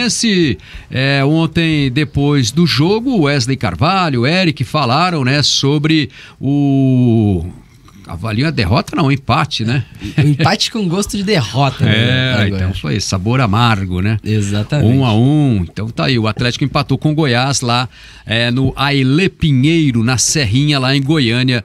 Fluminense, ontem, depois do jogo, Wesley Carvalho, Eric falaram, né, sobre o... Avaliam a derrota, não, empate, né? O empate com gosto de derrota. Né? Então foi sabor amargo, né? Exatamente. 1-1. Então tá aí, o Atlético empatou com o Goiás lá no Ailê Pinheiro, na Serrinha, lá em Goiânia.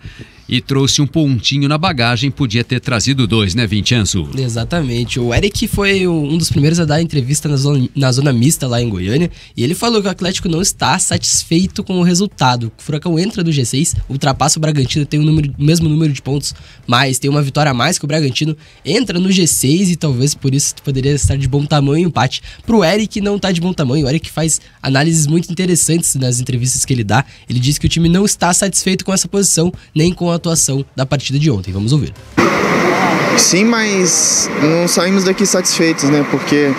E trouxe um pontinho na bagagem, podia ter trazido 2, né, Vincenzo? Exatamente. O Eric foi um dos primeiros a dar entrevista na zona mista lá em Goiânia, e ele falou que o Atlético não está satisfeito com o resultado. O Furacão entra do G6, ultrapassa o Bragantino, tem o mesmo número de pontos, mas tem uma vitória a mais que o Bragantino, entra no G6 e talvez por isso poderia estar de bom tamanho o empate. Pro Eric não tá de bom tamanho, o Eric faz análises muito interessantes nas entrevistas que ele dá. Ele diz que o time não está satisfeito com essa posição, nem com a atuação da partida de ontem. Vamos ouvir. Sim, mas não saímos daqui satisfeitos, né? Porque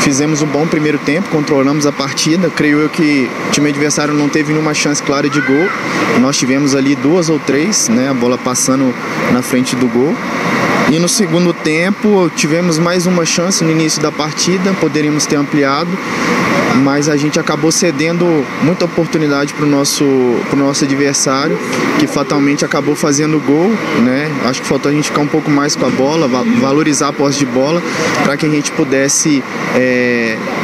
fizemos um bom primeiro tempo, controlamos a partida. Creio eu que o time adversário não teve nenhuma chance clara de gol. Nós tivemos ali 2 ou 3, né? A bola passando na frente do gol. E no segundo tempo tivemos mais uma chance no início da partida, poderíamos ter ampliado, mas a gente acabou cedendo muita oportunidade para o nosso adversário, que fatalmente acabou fazendo gol, né? Acho que faltou a gente ficar um pouco mais com a bola, valorizar a posse de bola, para que a gente pudesse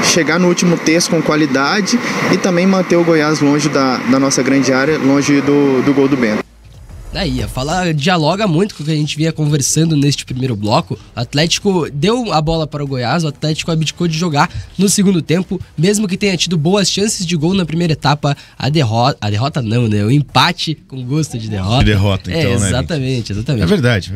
chegar no último terço com qualidade e também manter o Goiás longe da nossa grande área, longe do gol do Bento. Daí, dialoga muito com o que a gente vinha conversando neste primeiro bloco. O Atlético deu a bola para o Goiás, o Atlético abdicou de jogar no segundo tempo, mesmo que tenha tido boas chances de gol na primeira etapa. A derrota não, né? O empate com gosto de derrota. De derrota, então, exatamente, né? Exatamente. É verdade.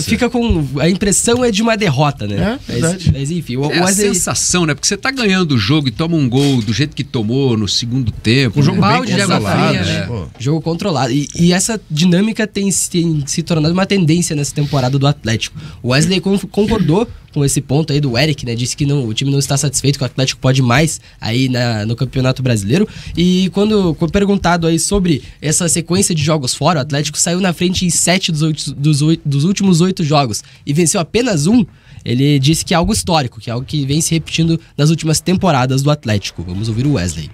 Fica com... A impressão é de uma derrota, né? Verdade. Mas enfim... A sensação, né? Porque você tá ganhando o jogo e toma um gol do jeito que tomou no segundo tempo. Um jogo bem controlado, né? Jogo controlado. E essa dinâmica tem se tornado uma tendência nessa temporada do Atlético. O Wesley concordou com esse ponto aí do Eric, né? Disse que o time não está satisfeito, que o Atlético pode mais aí no Campeonato Brasileiro. E quando perguntado aí sobre essa sequência de jogos fora, o Atlético saiu na frente em 7 dos últimos 8 jogos e venceu apenas 1. Ele disse que é algo histórico, que é algo que vem se repetindo nas últimas temporadas do Atlético. Vamos ouvir o Wesley.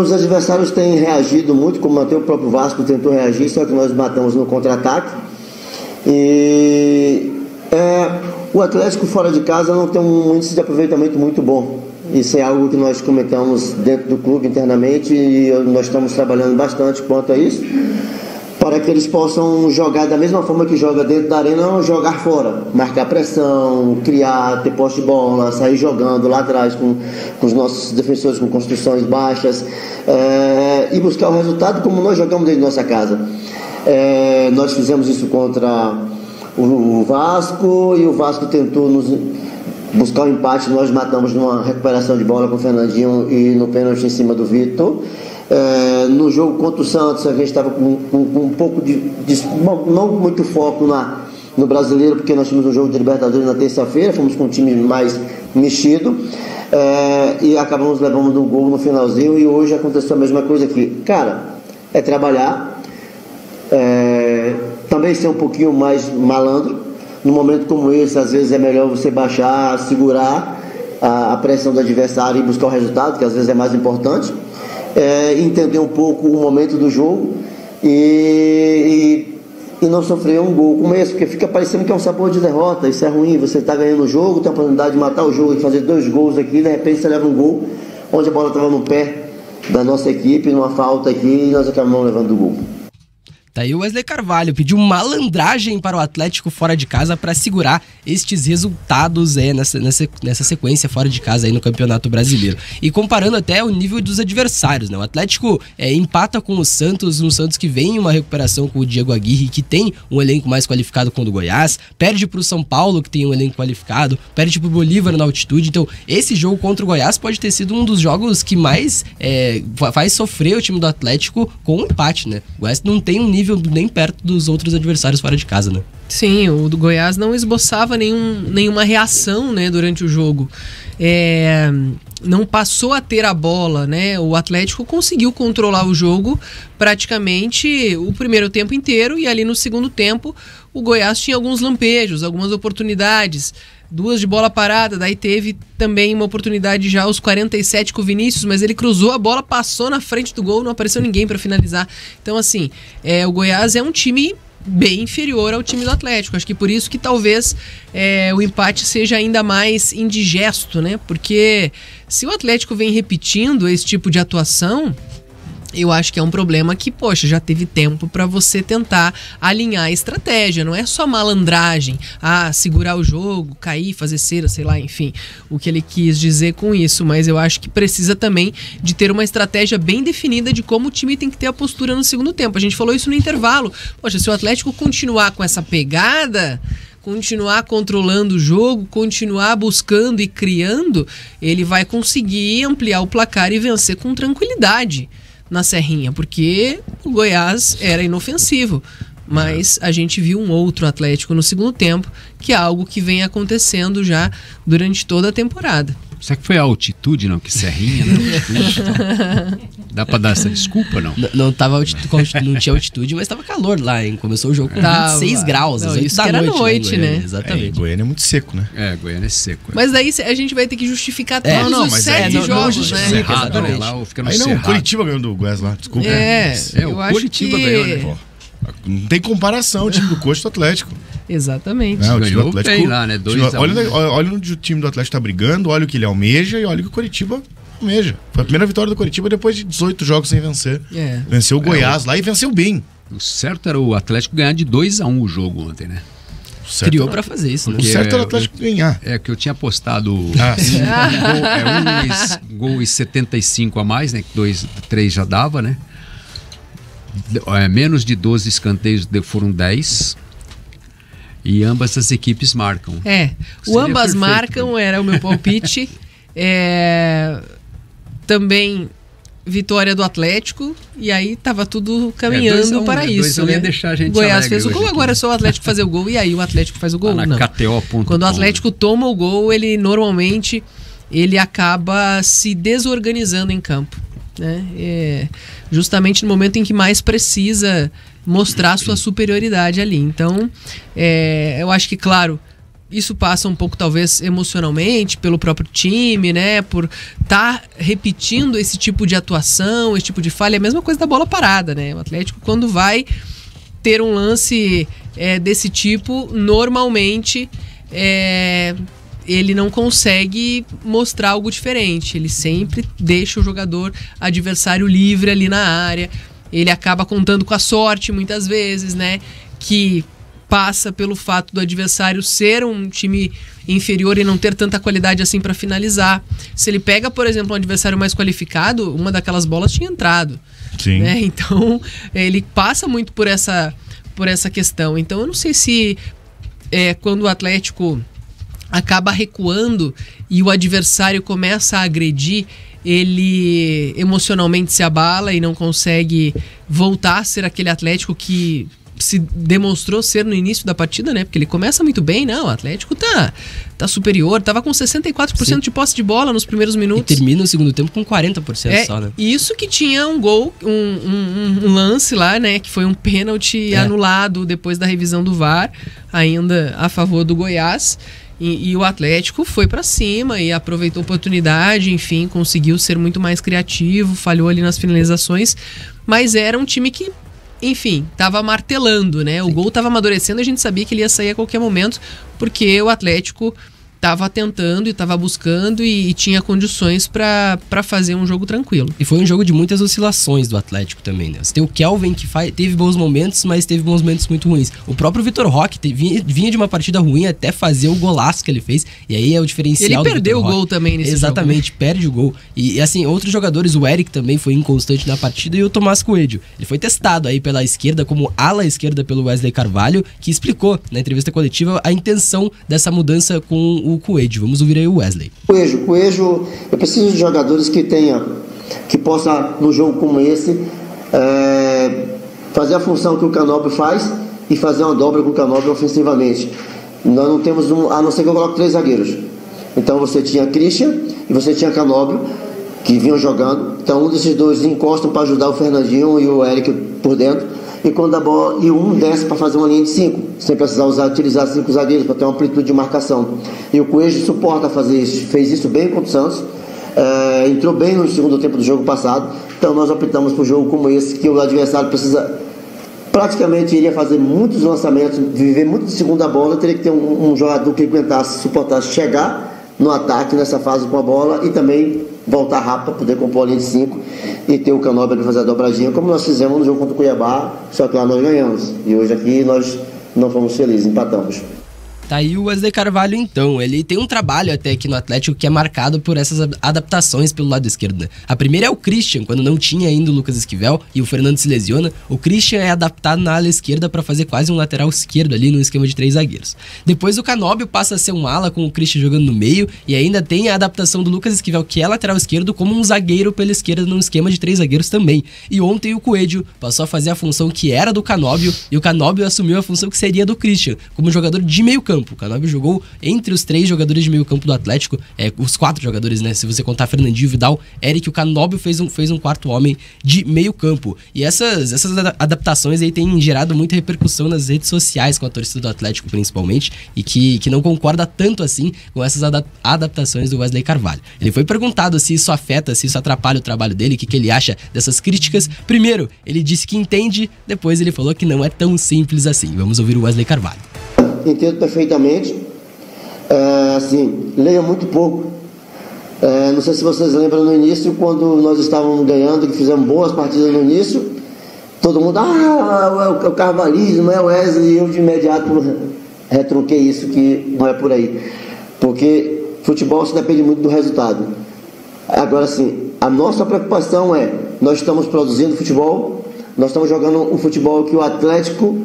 Os adversários têm reagido muito, como até o próprio Vasco tentou reagir, só que nós matamos no contra-ataque. E o Atlético fora de casa não tem um índice de aproveitamento muito bom. Isso é algo que nós comentamos dentro do clube internamente e nós estamos trabalhando bastante quanto a isso, para que eles possam jogar da mesma forma que joga dentro da arena, não jogar fora, marcar pressão, criar, ter posse de bola, sair jogando lá atrás com os nossos defensores com construções baixas, e buscar o resultado como nós jogamos dentro da nossa casa. Nós fizemos isso contra o Vasco e o Vasco tentou nos buscar um empate, nós matamos numa recuperação de bola com o Fernandinho e no pênalti em cima do Vitor. No jogo contra o Santos a gente estava com um pouco não muito foco no brasileiro, porque nós tínhamos um jogo de Libertadores na terça-feira, fomos com um time mais mexido, e acabamos levando um gol no finalzinho. E hoje aconteceu a mesma coisa aqui. Cara, é trabalhar, também ser um pouquinho mais malandro. Num momento como esse, às vezes é melhor você baixar, segurar a pressão do adversário e buscar o resultado, que às vezes é mais importante. Entender um pouco o momento do jogo e não sofrer um gol como esse, porque fica parecendo que é um sabor de derrota. Isso é ruim, você está ganhando o jogo, tem a oportunidade de matar o jogo e fazer 2 gols aqui, de repente você leva um gol onde a bola estava no pé da nossa equipe, numa falta aqui, e nós acabamos levando o gol. Tá aí o Wesley Carvalho, pediu malandragem para o Atlético fora de casa para segurar estes resultados nessa sequência fora de casa aí no Campeonato Brasileiro. E comparando até o nível dos adversários, né? O Atlético empata com o Santos, um Santos que vem em uma recuperação com o Diego Aguirre, que tem um elenco mais qualificado com o do Goiás, perde para o São Paulo, que tem um elenco qualificado, perde para o Bolívar na altitude. Então, esse jogo contra o Goiás pode ter sido um dos jogos que mais faz sofrer o time do Atlético com um empate, né? O Goiás não tem um nível nem perto dos outros adversários fora de casa, né? Sim, o do Goiás não esboçava nenhuma reação, né, durante o jogo. Não passou a ter a bola, né? O Atlético conseguiu controlar o jogo praticamente o primeiro tempo inteiro, e ali no segundo tempo o Goiás tinha alguns lampejos, algumas oportunidades. 2 de bola parada, daí teve também uma oportunidade já aos 47 com o Vinícius, mas ele cruzou a bola, passou na frente do gol, não apareceu ninguém para finalizar. Então, assim, o Goiás é um time bem inferior ao time do Atlético. Acho que por isso que talvez o empate seja ainda mais indigesto, né? Porque se o Atlético vem repetindo esse tipo de atuação, eu acho que é um problema que, poxa, já teve tempo para você tentar alinhar a estratégia. Não é só malandragem, segurar o jogo, cair, fazer cera, sei lá, enfim, o que ele quis dizer com isso. Mas eu acho que precisa também de ter uma estratégia bem definida de como o time tem que ter a postura no segundo tempo. A gente falou isso no intervalo. Poxa, se o Atlético continuar com essa pegada, continuar controlando o jogo, continuar buscando e criando, ele vai conseguir ampliar o placar e vencer com tranquilidade na Serrinha, porque o Goiás era inofensivo, mas a gente viu um outro Atlético no segundo tempo, que é algo que vem acontecendo já durante toda a temporada. Será que foi a altitude, não? Que Serrinha, né? Dá pra dar essa desculpa, não? Não tinha altitude, mas tava calor lá, hein? Começou o jogo com 26 graus, às 8 da noite, né? Exatamente. Goiânia é muito seco, né? Goiânia é seco. Mas daí a gente vai ter que justificar todos os 7 jogos, né? Cerrado, né? Lá fica no Cerrado. O Curitiba ganhou do Goiás lá, desculpa. O Curitiba ganhou, né? Pô, não tem comparação o time do Coxa do Atlético. Exatamente. O time do Atlético bem lá, né? Olha onde o time do Atlético tá brigando, olha o que ele almeja e olha o que o Curitiba almeja. Foi a primeira vitória do Curitiba depois de 18 jogos sem vencer. Venceu o Goiás lá e venceu bem. O certo era o Atlético ganhar de 2-1 o jogo ontem, né? Criou pra fazer isso, né? O certo era o Atlético ganhar. Que eu tinha apostado gol e 75 a mais, né? 3 já dava, né? Menos de 12 escanteios foram 10. E ambas as equipes marcam. O ambas marcam era o meu palpite. Também vitória do Atlético. E aí tava tudo caminhando para isso. Ia deixar a gente Goiás fez o gol, agora é só o Atlético fazer o gol. E aí o Atlético faz o gol. Na KTO.com. Quando o Atlético toma o gol, ele normalmente acaba se desorganizando em campo, né? Justamente no momento em que mais precisa mostrar sua superioridade ali. Então, eu acho que, claro, isso passa um pouco, talvez, emocionalmente, pelo próprio time, né? Por estar repetindo esse tipo de atuação, esse tipo de falha. É a mesma coisa da bola parada, né? O Atlético, quando vai ter um lance desse tipo, normalmente ele não consegue mostrar algo diferente. Ele sempre deixa o jogador adversário livre ali na área. Ele acaba contando com a sorte, muitas vezes, né? Que passa pelo fato do adversário ser um time inferior e não ter tanta qualidade assim para finalizar. Se ele pega, por exemplo, um adversário mais qualificado, uma daquelas bolas tinha entrado. Sim. Né? Então, ele passa muito por essa questão. Então, eu não sei se quando o Atlético acaba recuando e o adversário começa a agredir, ele emocionalmente se abala e não consegue voltar a ser aquele Atlético que se demonstrou ser no início da partida, né? Porque ele começa muito bem, não, o Atlético tá superior, tava com 64% de posse de bola nos primeiros minutos. E termina o segundo tempo com 40% só, né? Isso que tinha um gol, um lance lá, né? Que foi um pênalti anulado depois da revisão do VAR, ainda a favor do Goiás. E o Atlético foi pra cima e aproveitou a oportunidade, enfim, conseguiu ser muito mais criativo, falhou ali nas finalizações, mas era um time que, enfim, tava martelando, né? O gol tava amadurecendo, a gente sabia que ele ia sair a qualquer momento, porque o Atlético tava tentando e tava buscando e tinha condições para fazer um jogo tranquilo. E foi um jogo de muitas oscilações do Atlético também, né? Você tem o Kelvin que teve bons momentos, mas teve bons momentos muito ruins. O próprio Vitor Roque vinha de uma partida ruim até fazer o golaço que ele fez, e aí é o diferencial do Ele perdeu o gol também nesse Exatamente, jogo. Perde o gol. E assim, outros jogadores, o Eric também foi inconstante na partida e o Tomás Coelho. Ele foi testado aí pela esquerda, como ala esquerda pelo Wesley Carvalho, que explicou na entrevista coletiva a intenção dessa mudança com o Coelho. Vamos ouvir aí o Wesley. Coelho, eu preciso de jogadores que possam, num jogo como esse, fazer a função que o Canóbio faz e fazer uma dobra com o Canóbio ofensivamente. Nós não temos a não ser que eu coloque 3 zagueiros. Então você tinha Christian e você tinha Canóbio, que vinham jogando. Então um desses dois encostam para ajudar o Fernandinho e o Eric por dentro. e quando a bola e um desce para fazer uma linha de 5, sem precisar utilizar 5 zagueiros para ter uma amplitude de marcação. E o Coelho suporta fazer isso, fez isso bem contra o Santos, entrou bem no segundo tempo do jogo passado. Então nós optamos por um jogo como esse, que o adversário precisa, praticamente iria fazer muitos lançamentos, viver muito de segunda bola, teria que ter um jogador que aguentasse, suportasse chegar no ataque nessa fase com a bola e também voltar rápido para poder compor a linha de 5 e ter o Canóbio para fazer a dobradinha, como nós fizemos no jogo contra o Cuiabá, só que lá nós ganhamos. E hoje aqui nós não fomos felizes, empatamos. Tá aí o Wesley Carvalho, então. Ele tem um trabalho até aqui no Atlético que é marcado por essas adaptações pelo lado esquerdo, né? A primeira é o Christian, quando não tinha ainda o Lucas Esquivel e o Fernando se lesiona. O Christian é adaptado na ala esquerda para fazer quase um lateral esquerdo ali no esquema de 3 zagueiros. Depois o Canóbio passa a ser um ala com o Christian jogando no meio e ainda tem a adaptação do Lucas Esquivel, que é lateral esquerdo, como um zagueiro pela esquerda num esquema de 3 zagueiros também. E ontem o Coelho passou a fazer a função que era do Canóbio e o Canóbio assumiu a função que seria do Christian, como jogador de meio campo. O Canóbio jogou entre os 3 jogadores de meio campo do Atlético, os 4 jogadores, né? Se você contar Fernandinho, Vidal, Eric, o Canóbio fez um quarto homem de meio campo. E essas adaptações aí têm gerado muita repercussão nas redes sociais com a torcida do Atlético, principalmente, e que não concorda tanto assim com essas adaptações do Wesley Carvalho. Ele foi perguntado se isso afeta, se isso atrapalha o trabalho dele, o que ele acha dessas críticas. Primeiro, ele disse que entende, depois ele falou que não é tão simples assim. Vamos ouvir o Wesley Carvalho. Entendo perfeitamente, assim, leio muito pouco. Não sei se vocês lembram no início, quando nós estávamos ganhando, que fizemos boas partidas no início, todo mundo, é o carvalismo, é o Wesley, e eu de imediato retruquei isso, que não é por aí. Porque futebol se depende muito do resultado. Agora sim, a nossa preocupação é, nós estamos produzindo futebol, nós estamos jogando um futebol que o Atlético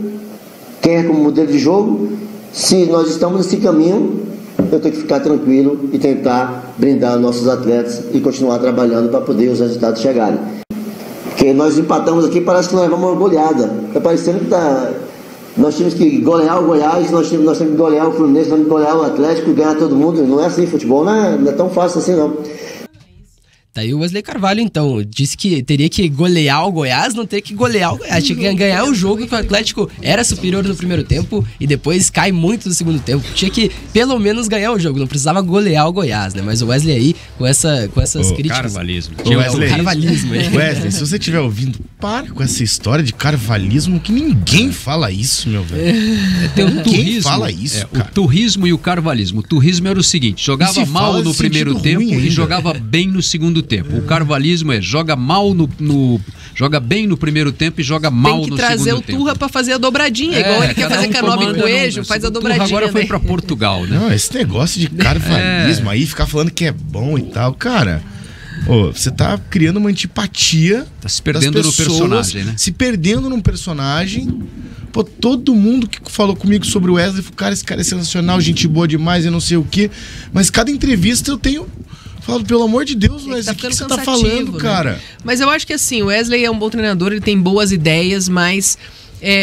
quer como modelo de jogo. Se nós estamos nesse caminho, eu tenho que ficar tranquilo e tentar brindar nossos atletas e continuar trabalhando para poder os resultados chegarem. Porque nós empatamos aqui, parece que nós levamos uma goleada. Está parecendo que nós tínhamos que golear o Goiás, nós temos que golear o Fluminense, nós temos que golear o Atlético e ganhar todo mundo. Não é assim, futebol não é tão fácil assim não. Tá aí o Wesley Carvalho, então. Disse que teria que golear o Goiás, não teria que golear o Goiás. Tinha que ganhar o jogo, que o Atlético era superior no primeiro tempo e depois cai muito no segundo tempo. Tinha que, pelo menos, ganhar o jogo. Não precisava golear o Goiás, né? Mas o Wesley aí, com essas críticas... Carvalismo. Carvalismo. Wesley, se você estiver ouvindo, para com essa história de carvalismo, que ninguém fala isso, meu velho. Tem o Quem turrismo, fala isso, cara? o turrismo e o carvalismo. O turrismo era o seguinte, jogava mal no primeiro tempo e jogava bem no segundo tempo. O carvalismo joga bem no primeiro tempo e joga mal no segundo tempo. Tem que trazer o Turra pra fazer a dobradinha, igual ele quer fazer Canóbio e Coelho, faz a dobradinha. Agora foi pra Portugal, né? Não, esse negócio de carvalismo aí, ficar falando que é bom e tal, cara... você tá criando uma antipatia. Tá se perdendo no personagem, né? Se perdendo num personagem. Pô, todo mundo que falou comigo sobre o Wesley falou, cara, esse cara é sensacional, gente boa demais, eu não sei o quê. Mas cada entrevista eu tenho falado, pelo amor de Deus, Wesley, o que você tá falando, cara? Né? Mas eu acho que assim, o Wesley é um bom treinador, ele tem boas ideias, mas...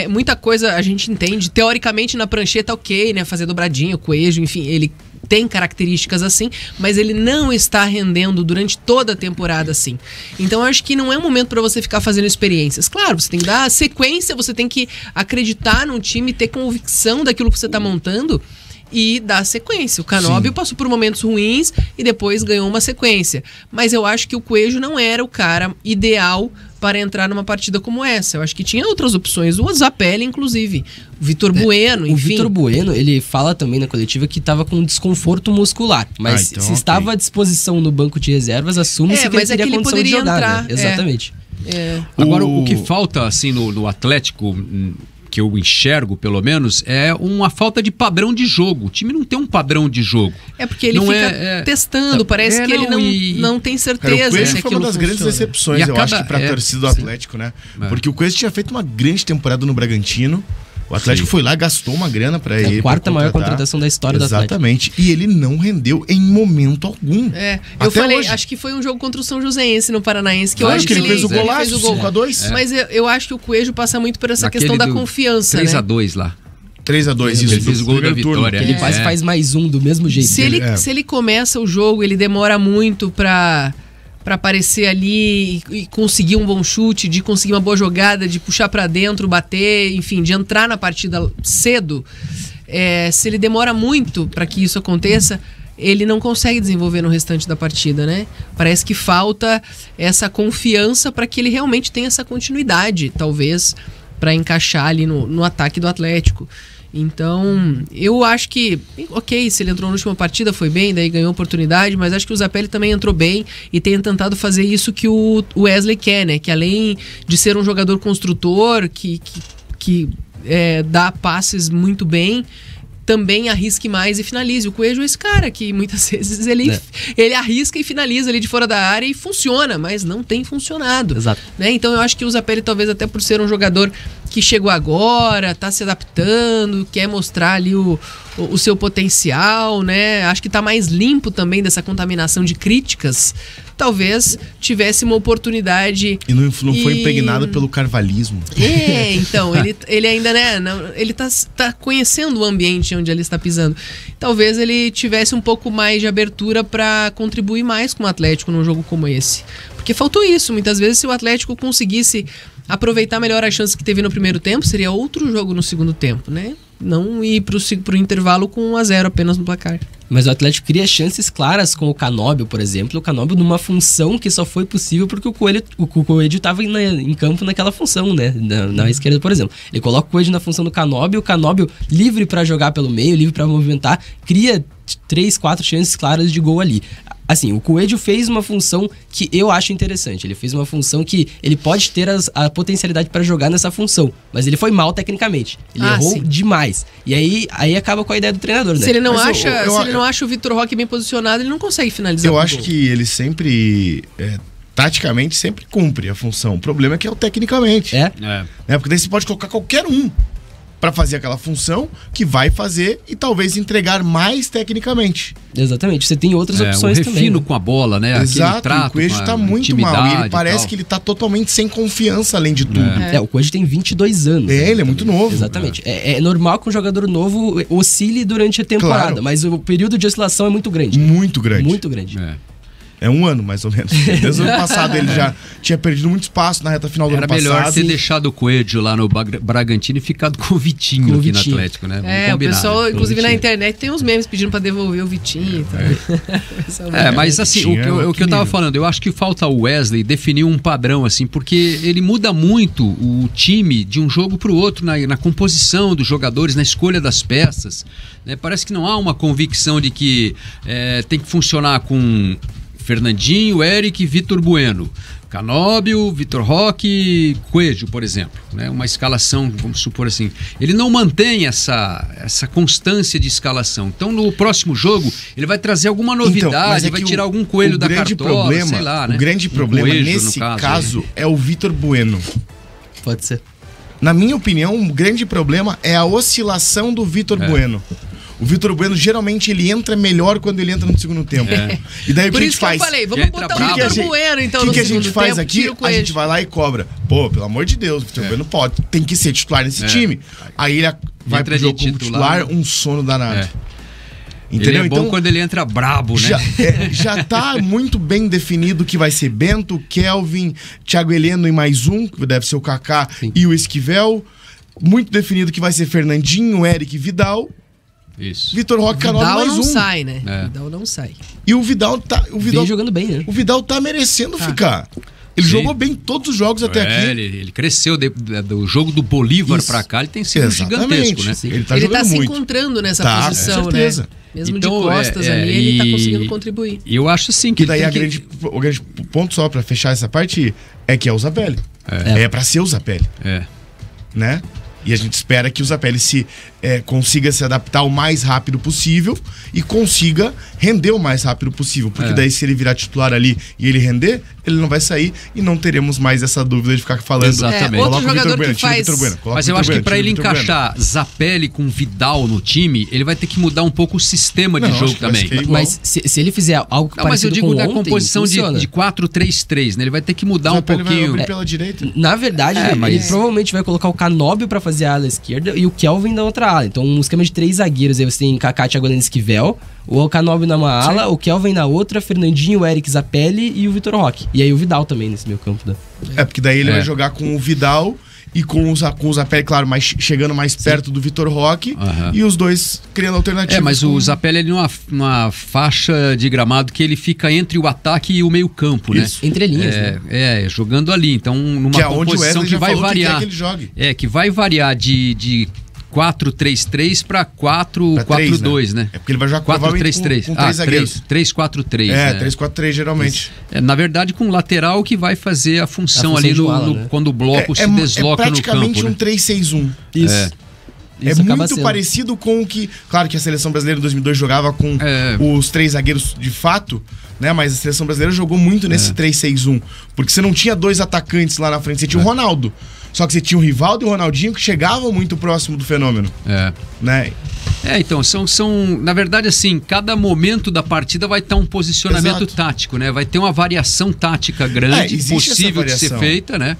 muita coisa a gente entende. Teoricamente, na prancheta, ok, né? Fazer dobradinha, coelho, enfim, ele tem características assim, mas ele não está rendendo durante toda a temporada assim. Então, eu acho que não é um momento para você ficar fazendo experiências. Claro, você tem que dar sequência, você tem que acreditar no time, ter convicção daquilo que você está montando e dar sequência. O Canóbio passou por momentos ruins e depois ganhou uma sequência. Mas eu acho que o Coelho não era o cara ideal para entrar numa partida como essa. Eu acho que tinha outras opções. O Zapelli, inclusive. O Vitor Bueno, enfim. O Vitor Bueno, ele fala também na coletiva que estava com desconforto muscular. Mas então, se estava à disposição no banco de reservas, assume-se que ele teria condição de jogar. Entrar, né? Exatamente. Agora, o que falta assim no Atlético... que eu enxergo, pelo menos, é uma falta de padrão de jogo. O time não tem um padrão de jogo. É porque ele fica testando, parece que ele não tem certeza. O Coelho foi uma das grandes decepções, eu acho, que para a torcida do Atlético, né? Porque o Coelho tinha feito uma grande temporada no Bragantino. O Atlético foi lá, gastou uma grana para ele. A quarta maior contratação da história do Atlético. Exatamente. E ele não rendeu em momento algum. Eu falei, hoje. Acho que foi um jogo contra o São Joséense no Paranaense. Que eu acho que ele fez o golaço, 5-2. Mas eu acho que o Coelho passa muito por essa questão da confiança. 3-2 lá. 3-2, isso. Ele fez o gol da vitória. Ele quase faz mais um do mesmo jeito. Se ele começa o jogo, ele demora muito pra aparecer ali e conseguir um bom chute, de conseguir uma boa jogada, de puxar para dentro, bater, enfim, de entrar na partida cedo, se ele demora muito para que isso aconteça, ele não consegue desenvolver no restante da partida, né? Parece que falta essa confiança para que ele realmente tenha essa continuidade, talvez, para encaixar ali no ataque do Atlético. Então, eu acho que, ok, se ele entrou na última partida, foi bem, daí ganhou oportunidade, mas acho que o Zapelli também entrou bem e tem tentado fazer isso que o Wesley quer, né? Que além de ser um jogador construtor, que dá passes muito bem, também arrisque mais e finalize. O Coelho é esse cara que muitas vezes ele arrisca e finaliza ali de fora da área e funciona, mas não tem funcionado. Exato. Né? Então eu acho que o Zapelli, talvez até por ser um jogador que chegou agora, tá se adaptando, quer mostrar ali o seu potencial, né? Acho que tá mais limpo também dessa contaminação de críticas. Talvez tivesse uma oportunidade. E não foi impregnado pelo carvalhismo. Então, ele ainda, né? Ele tá conhecendo o ambiente onde ele está pisando. Talvez ele tivesse um pouco mais de abertura para contribuir mais com o Atlético num jogo como esse. Porque faltou isso. Muitas vezes, se o Atlético conseguisse aproveitar melhor as chances que teve no primeiro tempo, seria outro jogo no segundo tempo, né? Não ir pro intervalo com 1-0 apenas no placar. Mas o Atlético cria chances claras com o Canóbio, por exemplo. O Canóbio numa função que só foi possível porque o Coelho estava em campo naquela função, né? Na esquerda, por exemplo. Ele coloca o Coelho na função do Canóbio, o Canóbio livre para jogar pelo meio, livre para movimentar, cria 3, 4 chances claras de gol ali. Assim, o Coelho fez uma função que eu acho interessante. Ele fez uma função que ele pode ter a potencialidade para jogar nessa função, mas ele foi mal tecnicamente. Ele errou demais. E aí acaba com a ideia do treinador, né? Se ele não acha o Vitor Roque bem posicionado, ele não consegue finalizar. Eu acho que ele sempre, taticamente, sempre cumpre a função. O problema é que é o tecnicamente. Porque daí você pode colocar qualquer um para fazer aquela função que vai fazer e talvez entregar mais tecnicamente. Exatamente, você tem outras opções também. O refino com a bola, né? Exato, o Coelho tá muito mal e ele parece que ele tá totalmente sem confiança além de tudo. O Coelho tem 22 anos. Ele é muito novo. Exatamente. É normal que um jogador novo oscile durante a temporada, mas o período de oscilação é muito grande. Muito grande. Muito grande. É 1 ano, mais ou menos. Desde o ano passado ele já tinha perdido muito espaço na reta final do ano passado. Era melhor ter deixado o Coelho lá no Bragantino e ficado com o Vitinho aqui no Atlético, né? O pessoal, inclusive na internet, tem uns memes pedindo pra devolver o Vitinho. Mas assim, o que eu tava falando, eu acho que falta o Wesley definir um padrão, assim, porque ele muda muito o time de um jogo pro outro, na composição dos jogadores, na escolha das peças. Né? Parece que não há uma convicção de que tem que funcionar com Fernandinho, Eric e Vitor Bueno. Canóbio, Vitor Roque, Coelho, por exemplo. Né? Uma escalação, vamos supor assim. Ele não mantém essa constância de escalação. Então, no próximo jogo, ele vai trazer alguma novidade, vai tirar algum coelho da cartola, sei lá, né? O grande problema nesse caso é o Vitor Bueno. Pode ser. Na minha opinião, o grande problema é a oscilação do Vitor Bueno. O Vitor Bueno, geralmente, ele entra melhor quando ele entra no segundo tempo. E daí o que a gente faz? Por isso que eu falei, vamos botar o Vitor Bueno, então, no segundo tempo. O que a gente faz aqui? A gente vai lá e cobra. Pô, pelo amor de Deus, o Vitor Bueno tem que ser titular nesse time. Aí ele vai pro jogo como titular, um sono danado. Entendeu? Ele é bom quando ele entra brabo, né? Já tá muito bem definido que vai ser Bento, Kelvin, Thiago Heleno e mais um, que deve ser o Kaká e o Esquivel. Muito definido que vai ser Fernandinho, Eric e Vidal. Isso. Vitor Roque, Canóbio, mais um. Vidal não sai, né? Vidal não sai. E o Vidal vem jogando bem, né? O Vidal tá merecendo ficar. Ele jogou bem todos os jogos até aqui. Ele cresceu do jogo do Bolívar pra cá, ele tem sido gigantesco, né? Ele tá se encontrando nessa posição, com certeza. Né? Mesmo então, de costas ali, ele tá conseguindo contribuir. E eu acho assim que... E daí o grande ponto, só pra fechar essa parte, é que é o Zapelli. É pra ser o Zapelli. Né? E a gente espera que o Zapelli consiga se adaptar o mais rápido possível e consiga render o mais rápido possível. Porque daí, se ele virar titular ali e ele render, ele não vai sair e não teremos mais essa dúvida de ficar falando. Exatamente. Outro jogador que faz... Mas eu acho que para ele encaixar Zapelli com Vidal no time, ele vai ter que mudar um pouco o sistema de jogo também. Mas se ele fizer algo parecido mas eu digo com da ontem, composição de 4-3-3, né? Ele vai ter que mudar um pouquinho. Vai pela direita. Na verdade, ele provavelmente vai colocar o Canóbio para fazer fazer a ala esquerda e o Kelvin na outra ala. Então, um esquema de 3 zagueiros. Aí você tem Kaká, Thiago Heleno, Esquivel, o Alcanobi numa ala, o Kelvin na outra, Fernandinho, o Eric, Zapelli e o Vitor Roque. E aí o Vidal também nesse meio campo. Né? Porque daí ele vai jogar com o Vidal e com o Zapelli, claro, chegando mais perto do Vitor Roque, e os dois criando alternativas. Mas o Zapelli ele numa faixa de gramado que ele fica entre o ataque e o meio campo, né? Entre linhas, né? Jogando ali. Então, numa que é composição onde que vai variar. Que ele jogue. Que vai variar de 4-3-3 para 4-4-2, né? É porque ele vai jogar 4-3-3. com 3 zagueiros. 3-4-3. 3-4-3 geralmente. Na verdade, com o lateral que vai fazer a função ali quando o bloco se desloca no campo. É praticamente um 3-6-1. Isso. É muito parecido com o que... Claro que a seleção brasileira em 2002 jogava com os 3 zagueiros de fato, né? Mas a seleção brasileira jogou muito nesse 3-6-1. Porque você não tinha 2 atacantes lá na frente, você tinha o Ronaldo. Só que você tinha o Rivaldo e o Ronaldinho que chegavam muito próximo do fenômeno. Né? Então, na verdade, assim, cada momento da partida vai estar um posicionamento tático, né? Vai ter uma variação tática grande, possível de ser feita, né?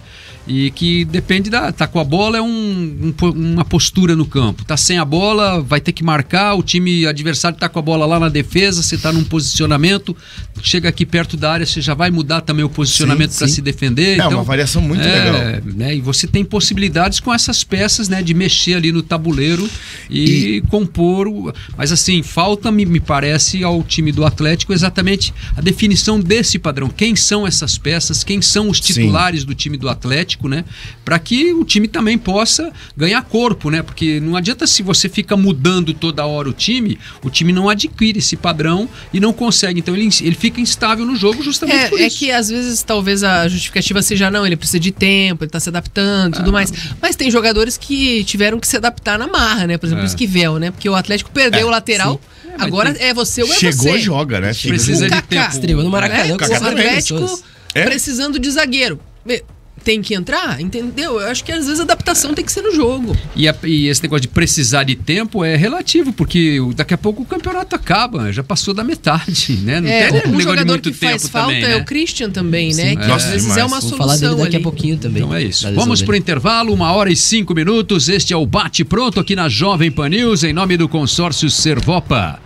E que depende tá com a bola, é uma postura no campo. Tá sem a bola, vai ter que marcar, o time adversário tá com a bola lá na defesa, você tá num posicionamento, chega aqui perto da área, você já vai mudar também o posicionamento para se defender. Uma variação muito legal. Né? E você tem possibilidades com essas peças, né, de mexer ali no tabuleiro e compor. Mas assim, falta, me parece, ao time do Atlético exatamente a definição desse padrão. Quem são essas peças, quem são os titulares do time do Atlético, né? Para que o time também possa ganhar corpo, né? Porque não adianta se você fica mudando toda hora o time não adquire esse padrão e não consegue. Então ele fica instável no jogo justamente por isso. É que às vezes talvez a justificativa seja ele precisa de tempo, ele tá se adaptando e tudo mais. Mas tem jogadores que tiveram que se adaptar na marra, né? Por exemplo, o Esquivel, né? Porque o Atlético perdeu o lateral. Agora é você ou é você. Chegou, joga, né? Precisa de tempo. Estreou no Maracanã. O Atlético precisando de zagueiro. Tem que entrar, entendeu? Eu acho que às vezes a adaptação tem que ser no jogo. E esse negócio de precisar de tempo é relativo, porque daqui a pouco o campeonato acaba, já passou da metade, né? Não tem um negócio jogador de muito que faz tempo falta também, é né? o Christian também, né? Que Nossa, às vezes é uma solução. Vamos falar dele daqui ali. a pouquinho também. Então é isso. Vamos pro intervalo, 1h05. Este é o Bate Pronto aqui na Jovem Pan News, em nome do consórcio Servopa.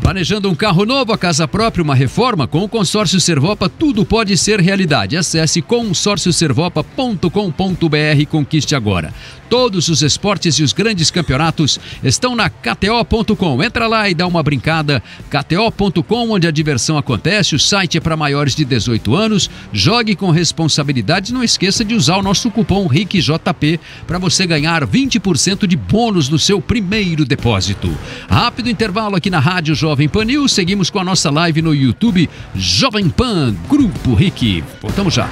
Planejando um carro novo, a casa própria, uma reforma? Com o Consórcio Servopa, tudo pode ser realidade. Acesse consórcioservopa.com.br e conquiste agora. Todos os esportes e os grandes campeonatos estão na KTO.com. Entra lá e dá uma brincada. KTO.com, onde a diversão acontece. O site é para maiores de 18 anos. Jogue com responsabilidade. Não esqueça de usar o nosso cupom RICJP para você ganhar 20% de bônus no seu primeiro depósito. Rápido intervalo aqui na Rádio Jovem Pan News. Seguimos com a nossa live no YouTube Jovem Pan Grupo RIC. Voltamos já.